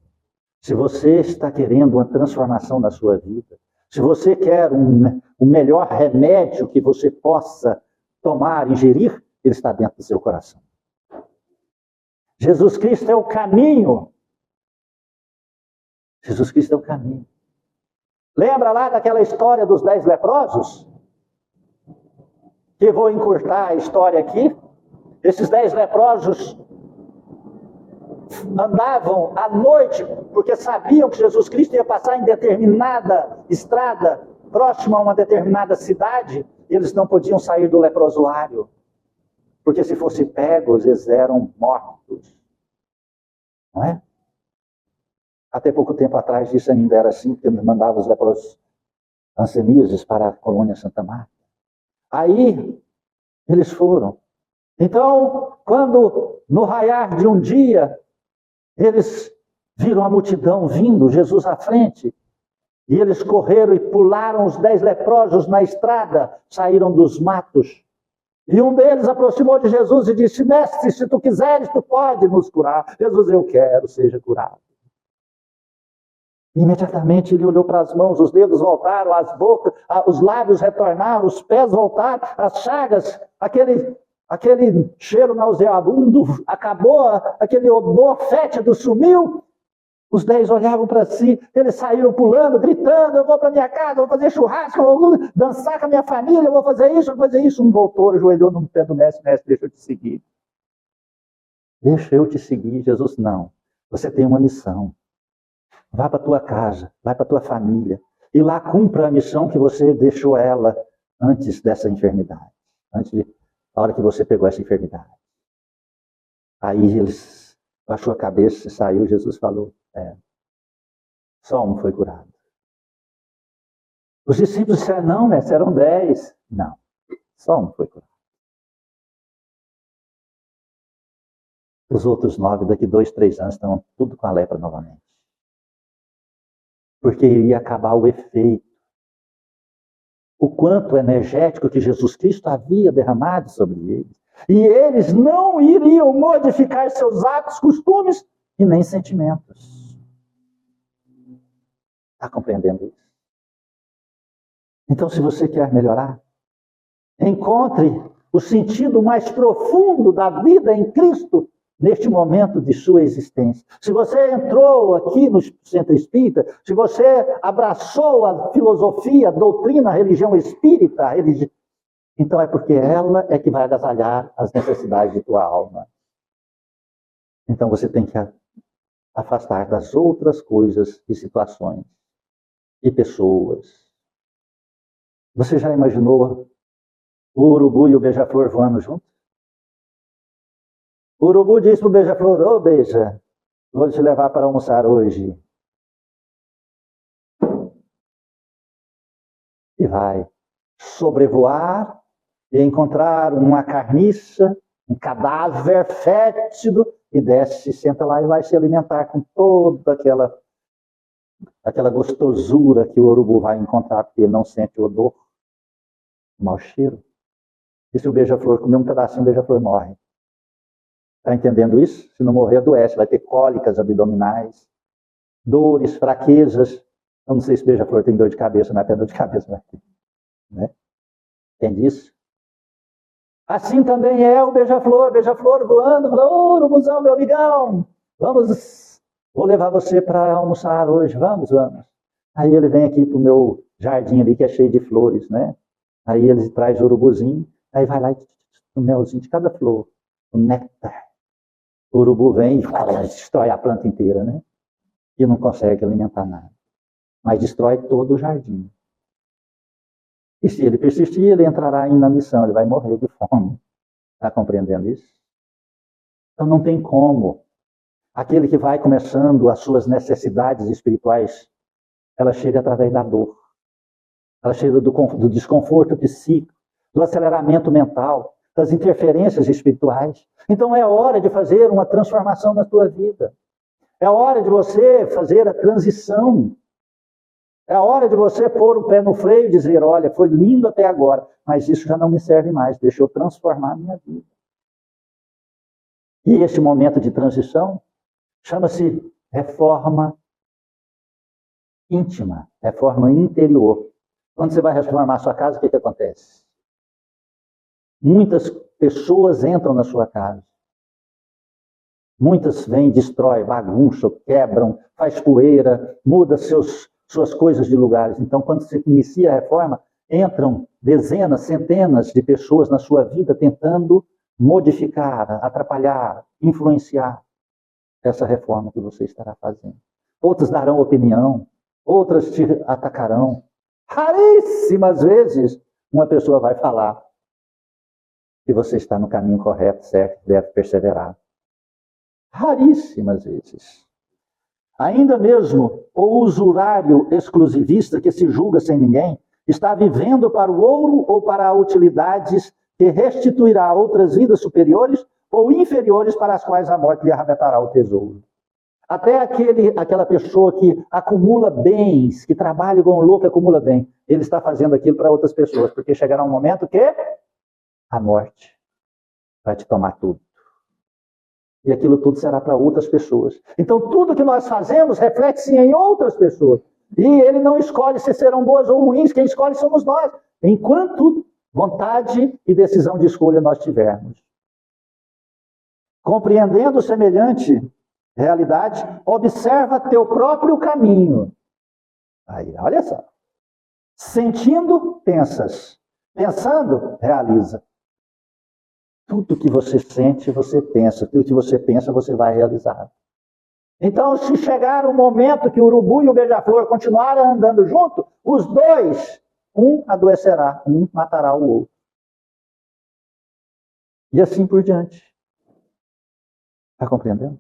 Se você está querendo uma transformação na sua vida, se você quer o melhor remédio que você possa tomar, ingerir, ele está dentro do seu coração. Jesus Cristo é o caminho. Jesus Cristo é o caminho. Lembra lá daquela história dos 10 leprosos? Que vou encurtar a história aqui. Esses 10 leprosos andavam à noite, porque sabiam que Jesus Cristo ia passar em determinada estrada, próxima a uma determinada cidade, e eles não podiam sair do leprosuário, porque se fossem pegos, eles eram mortos. Não é? Até pouco tempo atrás isso ainda era assim, porque mandava os leprosos ancianises para a colônia Santa Marta. Aí, eles foram. Então, quando no raiar de um dia, eles viram a multidão vindo, Jesus à frente, e eles correram e pularam os 10 leprosos na estrada, saíram dos matos. E um deles aproximou de Jesus e disse, mestre, se tu quiseres, tu pode nos curar. Jesus, eu quero, seja curado. Imediatamente ele olhou para as mãos, os dedos voltaram, as bocas, os lábios retornaram, os pés voltaram, as chagas, aquele cheiro nauseabundo acabou, aquele odor fétido sumiu. Os 10 olhavam para si, eles saíram pulando, gritando, eu vou para minha casa, eu vou fazer churrasco, eu vou dançar com a minha família, eu vou fazer isso, eu vou fazer isso. Um voltou, ajoelhou no pé do mestre, mestre, deixa eu te seguir. Deixa eu te seguir. Jesus, não. Você tem uma missão. Vá para a tua casa, vai para a tua família, e lá cumpra a missão que você deixou ela antes dessa enfermidade, da hora que você pegou essa enfermidade. Aí eles baixou a cabeça, saiu, Jesus falou, só um foi curado. Os discípulos disseram, não, mestre, eram 10. Não, só um foi curado. Os outros 9, daqui 2, 3 anos, estão tudo com a lepra novamente. Porque iria acabar o efeito. O quanto energético que Jesus Cristo havia derramado sobre eles. E eles não iriam modificar seus hábitos, costumes e nem sentimentos. Está compreendendo isso? Então, se você quer melhorar, encontre o sentido mais profundo da vida em Cristo neste momento de sua existência. Se você entrou aqui no Centro Espírita, se você abraçou a filosofia, a doutrina, a religião espírita, então é porque ela é que vai agasalhar as necessidades de tua alma. Então você tem que afastar das outras coisas e situações e pessoas. Você já imaginou o urubu e o beija-flor voando juntos? O urubu diz para o beija-flor: ô beija, vou te levar para almoçar hoje. E vai sobrevoar e encontrar uma carniça, um cadáver fétido, e desce, senta lá e vai se alimentar com toda aquela gostosura que o urubu vai encontrar, porque ele não sente o odor, o mau cheiro. E se o beija-flor comer um pedacinho, o beija-flor morre. Está entendendo isso? Se não morrer, adoece, vai ter cólicas abdominais, dores, fraquezas. Eu não sei se o beija-flor tem dor de cabeça, não é até dor de cabeça, vai ter. Né? Entende isso? Assim também é o beija-flor voando, falando: ô, urubuzão, meu amigão, vou levar você para almoçar hoje, vamos. Aí ele vem aqui para o meu jardim ali, que é cheio de flores, né? Aí ele traz o urubuzinho, aí vai lá e o melzinho de cada flor, o néctar. O urubu vem e destrói a planta inteira, né? E não consegue alimentar nada. Mas destrói todo o jardim. E se ele persistir, ele entrará na missão, ele vai morrer de fome. Está compreendendo isso? Então não tem como. Aquele que vai começando as suas necessidades espirituais, ela chega através da dor. Ela chega do desconforto psíquico, do aceleramento mental, das interferências espirituais. Então é hora de fazer uma transformação na tua vida. É hora de você fazer a transição. É a hora de você pôr o pé no freio e dizer: olha, foi lindo até agora, mas isso já não me serve mais, deixa eu transformar a minha vida. E esse momento de transição chama-se reforma íntima, reforma interior. Quando você vai reformar a sua casa, o que acontece? Muitas pessoas entram na sua casa. Muitas vêm, destrói, bagunçam, quebram, faz poeira, muda suas coisas de lugares. Então, quando você inicia a reforma, entram dezenas, centenas de pessoas na sua vida tentando modificar, atrapalhar, influenciar essa reforma que você estará fazendo. Outras darão opinião, outras te atacarão. Raríssimas vezes uma pessoa vai falar que você está no caminho correto, certo, deve perseverar. Raríssimas vezes. Ainda mesmo o usurário exclusivista que se julga sem ninguém está vivendo para o ouro ou para utilidades que restituirá outras vidas superiores ou inferiores para as quais a morte lhe arrebatará o tesouro. Até aquela pessoa que acumula bens, que trabalha igual um louco, acumula bem, ele está fazendo aquilo para outras pessoas, porque chegará um momento que a morte vai te tomar tudo. E aquilo tudo será para outras pessoas. Então, tudo que nós fazemos reflete-se em outras pessoas. E ele não escolhe se serão boas ou ruins, quem escolhe somos nós. Enquanto vontade e decisão de escolha nós tivermos. Compreendendo semelhante realidade, observa teu próprio caminho. Aí, olha só. Sentindo, pensas. Pensando, realiza. Tudo que você sente, você pensa. Tudo que você pensa, você vai realizar. Então, se chegar um momento que o urubu e o beija-flor continuarem andando junto, os dois, um adoecerá, um matará o outro. E assim por diante. Está compreendendo?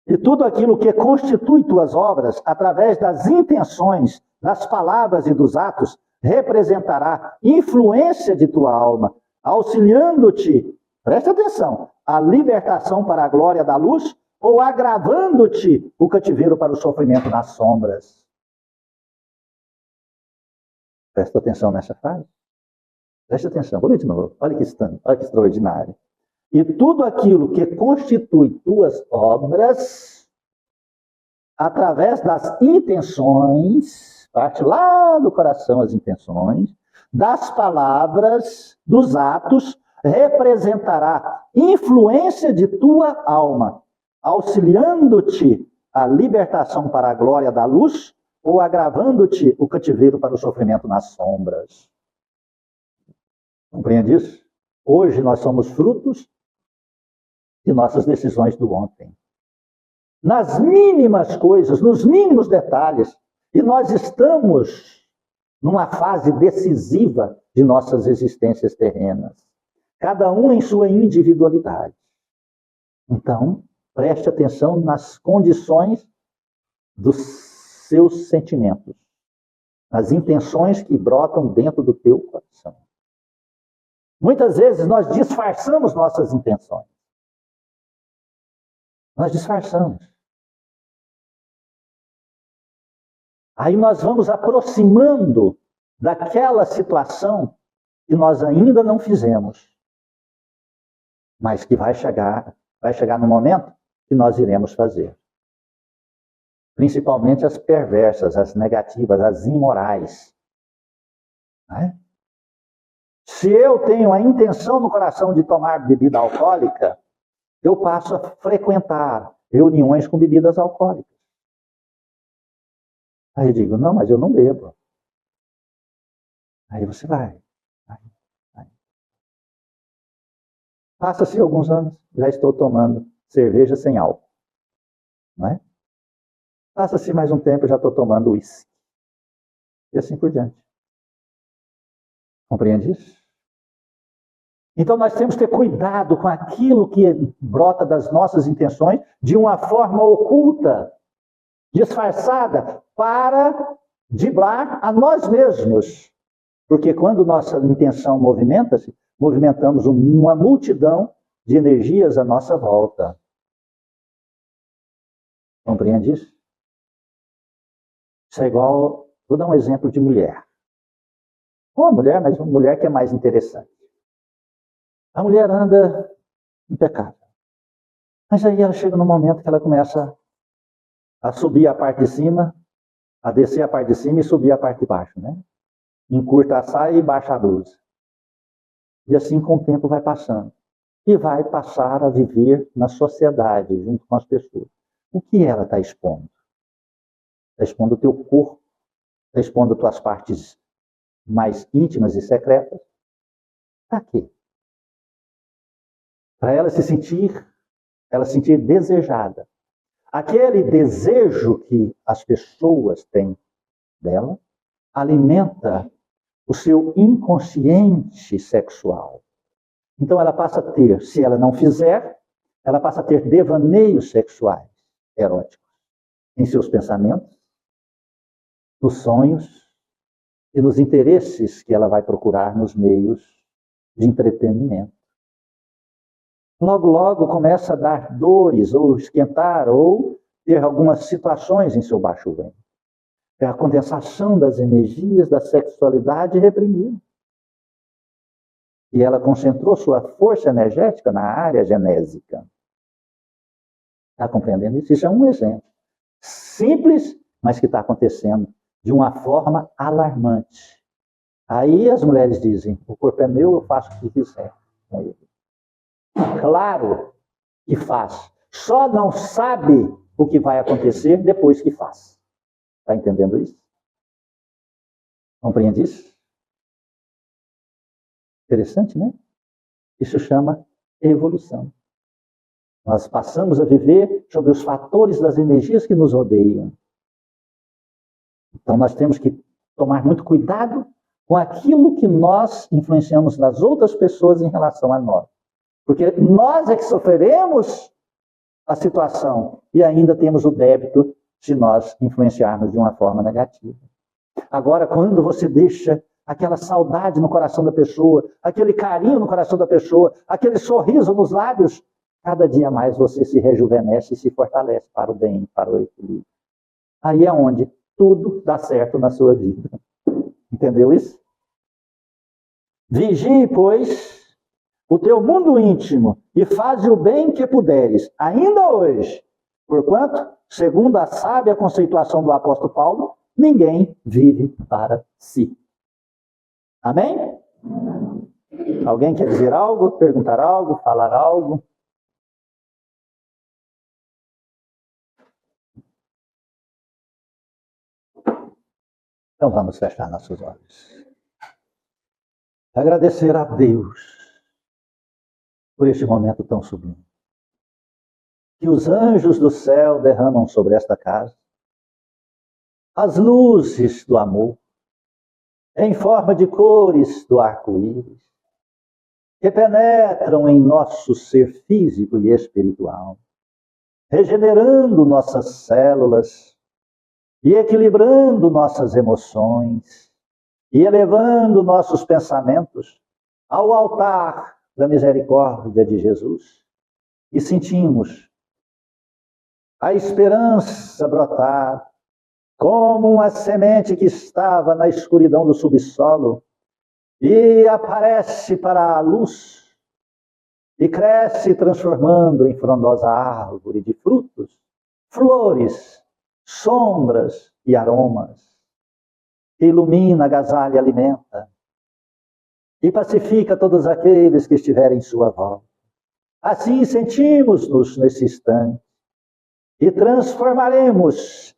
E tudo aquilo que constitui tuas obras, através das intenções, das palavras e dos atos, representará influência de tua alma, auxiliando-te, presta atenção, a libertação para a glória da luz ou agravando-te o cativeiro para o sofrimento nas sombras. Presta atenção nessa frase. Presta atenção, vou ler de novo. Olha que extraordinário. E tudo aquilo que constitui tuas obras, através das intenções, parte lá do coração as intenções, das palavras, dos atos, representará influência de tua alma, auxiliando-te a libertação para a glória da luz ou agravando-te o cativeiro para o sofrimento nas sombras. Compreende isso? Hoje nós somos frutos de nossas decisões do ontem. nas mínimas coisas, nos mínimos detalhes. E nós estamos numa fase decisiva de nossas existências terrenas. Cada um em sua individualidade. Então, preste atenção nas condições dos seus sentimentos, nas intenções que brotam dentro do teu coração. Muitas vezes nós disfarçamos nossas intenções. Nós disfarçamos. Aí nós vamos aproximando daquela situação que nós ainda não fizemos, mas que vai chegar no momento que nós iremos fazer. Principalmente as perversas, as negativas, as imorais. Né? Se eu tenho a intenção no coração de tomar bebida alcoólica, eu passo a frequentar reuniões com bebidas alcoólicas. Aí eu digo, não, mas eu não bebo. Aí você vai. Passa-se alguns anos, já estou tomando cerveja sem álcool. Não é? Passa-se mais um tempo, já estou tomando uísque. E assim por diante. Compreende isso? Então nós temos que ter cuidado com aquilo que brota das nossas intenções de uma forma oculta, disfarçada, para driblar a nós mesmos. Porque quando nossa intenção movimenta-se, movimentamos uma multidão de energias à nossa volta. Compreende isso? Isso é igual, vou dar um exemplo de mulher. Uma mulher, mas uma mulher que é mais interessante. A mulher anda impecável. Mas aí ela chega num momento que ela começa a subir a parte de cima, a descer a parte de cima e subir a parte de baixo, né? Encurta a saia e baixa a blusa. E assim com o tempo vai passando. E vai passar a viver na sociedade, junto com as pessoas. O que ela está expondo? Está expondo o teu corpo, está expondo as tuas partes mais íntimas e secretas. Para quê? Para ela se sentir desejada. Aquele desejo que as pessoas têm dela alimenta o seu inconsciente sexual. Então ela passa a ter, se ela não fizer, ela passa a ter devaneios sexuais eróticos em seus pensamentos, nos sonhos e nos interesses que ela vai procurar nos meios de entretenimento. Logo, logo começa a dar dores, ou esquentar, ou ter algumas situações em seu baixo ventre. É a condensação das energias da sexualidade reprimida. E ela concentrou sua força energética na área genésica. Está compreendendo isso? Isso é um exemplo. Simples, mas que está acontecendo de uma forma alarmante. Aí as mulheres dizem, o corpo é meu, eu faço o que quiser. Claro que faz. Só não sabe o que vai acontecer depois que faz. Está entendendo isso? Compreende isso? Interessante, né? Isso chama evolução. Nós passamos a viver sobre os fatores das energias que nos rodeiam. Então nós temos que tomar muito cuidado com aquilo que nós influenciamos nas outras pessoas em relação a nós. Porque nós é que sofreremos a situação e ainda temos o débito se nós influenciarmos de uma forma negativa. Agora, quando você deixa aquela saudade no coração da pessoa, aquele carinho no coração da pessoa, aquele sorriso nos lábios, cada dia mais você se rejuvenesce e se fortalece para o bem, para o equilíbrio. Aí é onde tudo dá certo na sua vida. Entendeu isso? Vigie, pois, o teu mundo íntimo e faze o bem que puderes, ainda hoje, porquanto, segundo a sábia conceituação do apóstolo Paulo, ninguém vive para si. Amém? Alguém quer dizer algo, perguntar algo, falar algo? Então vamos fechar nossos olhos. Agradecer a Deus por este momento tão sublime. que os anjos do céu derramam sobre esta casa, as luzes do amor, em forma de cores do arco-íris, que penetram em nosso ser físico e espiritual, regenerando nossas células e equilibrando nossas emoções e elevando nossos pensamentos ao altar da misericórdia de Jesus. E sentimos a esperança brotar como uma semente que estava na escuridão do subsolo e aparece para a luz e cresce transformando em frondosa árvore de frutos, flores, sombras e aromas, que ilumina, agasalha e alimenta e pacifica todos aqueles que estiverem em sua volta. Assim sentimos-nos nesse instante e transformaremos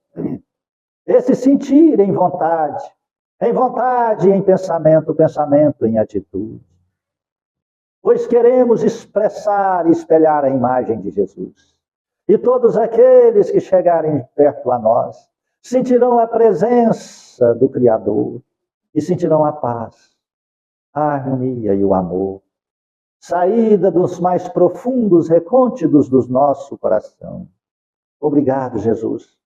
esse sentir em vontade em pensamento, pensamento em atitude. Pois queremos expressar e espelhar a imagem de Jesus. E todos aqueles que chegarem perto a nós sentirão a presença do Criador e sentirão a paz, a harmonia e o amor, saída dos mais profundos recônditos do nosso coração. Obrigado, Jesus,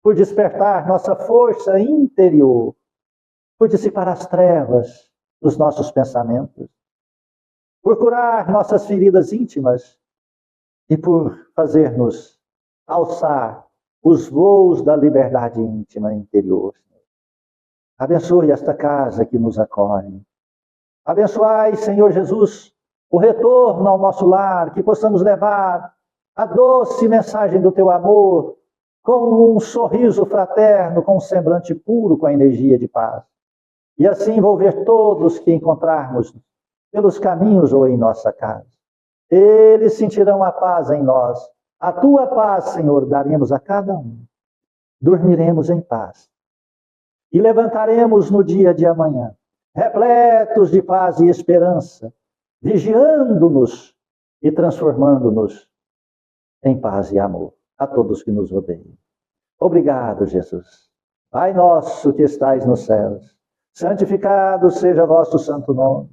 por despertar nossa força interior, por dissipar as trevas dos nossos pensamentos, por curar nossas feridas íntimas e por fazer-nos alçar os voos da liberdade íntima interior. Abençoe esta casa que nos acolhe. Abençoai, Senhor Jesus, o retorno ao nosso lar, que possamos levar a doce mensagem do teu amor, com um sorriso fraterno, com um semblante puro, com a energia de paz. E assim envolver todos que encontrarmos pelos caminhos ou em nossa casa. Eles sentirão a paz em nós. A tua paz, Senhor, daremos a cada um. Dormiremos em paz. E levantaremos no dia de amanhã, repletos de paz e esperança, vigiando-nos e transformando-nos em paz e amor a todos que nos rodeiam. Obrigado, Jesus. Pai nosso que estais nos céus, santificado seja vosso santo nome.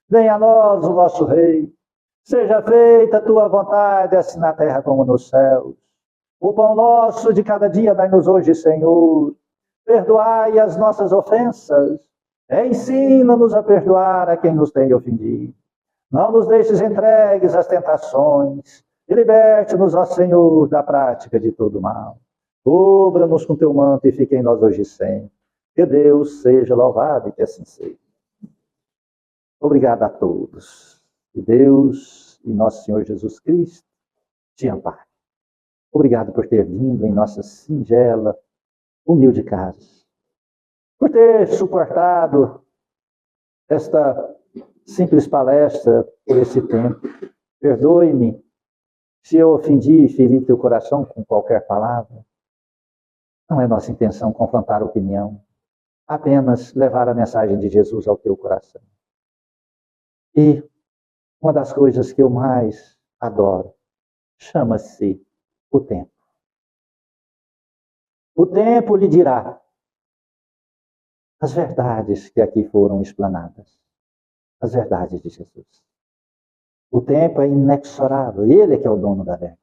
Venha a nós o vosso reino. Seja feita a tua vontade, assim na terra como nos céus. O pão nosso de cada dia dai-nos hoje, Senhor. Perdoai as nossas ofensas. Ensina-nos a perdoar a quem nos tem ofendido. Não nos deixes entregues às tentações. E liberte-nos, ó Senhor, da prática de todo mal. Cubra-nos com teu manto e fique em nós hoje e sempre. Que Deus seja louvado e que assim seja. Obrigado a todos. Que Deus e nosso Senhor Jesus Cristo te ampare. Obrigado por ter vindo em nossa singela, humilde casa. Por ter suportado esta simples palestra por esse tempo. Perdoe-me se eu ofendi e feri teu coração com qualquer palavra. Não é nossa intenção confrontar a opinião, apenas levar a mensagem de Jesus ao teu coração. E uma das coisas que eu mais adoro chama-se o tempo. O tempo lhe dirá as verdades que aqui foram explanadas, as verdades de Jesus. O tempo é inexorável, ele é que é o dono da verdade.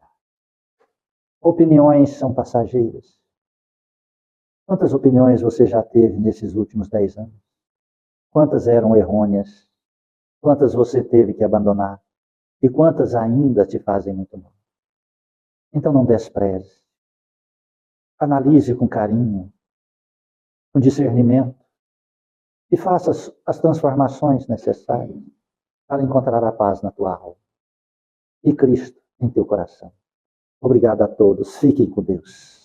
Opiniões são passageiras. Quantas opiniões você já teve nesses últimos 10 anos? Quantas eram errôneas? Quantas você teve que abandonar? E quantas ainda te fazem muito mal? Então não despreze. Analise com carinho, com discernimento e faça as transformações necessárias para encontrar a paz na tua alma e Cristo em teu coração. Obrigado a todos. Fiquem com Deus.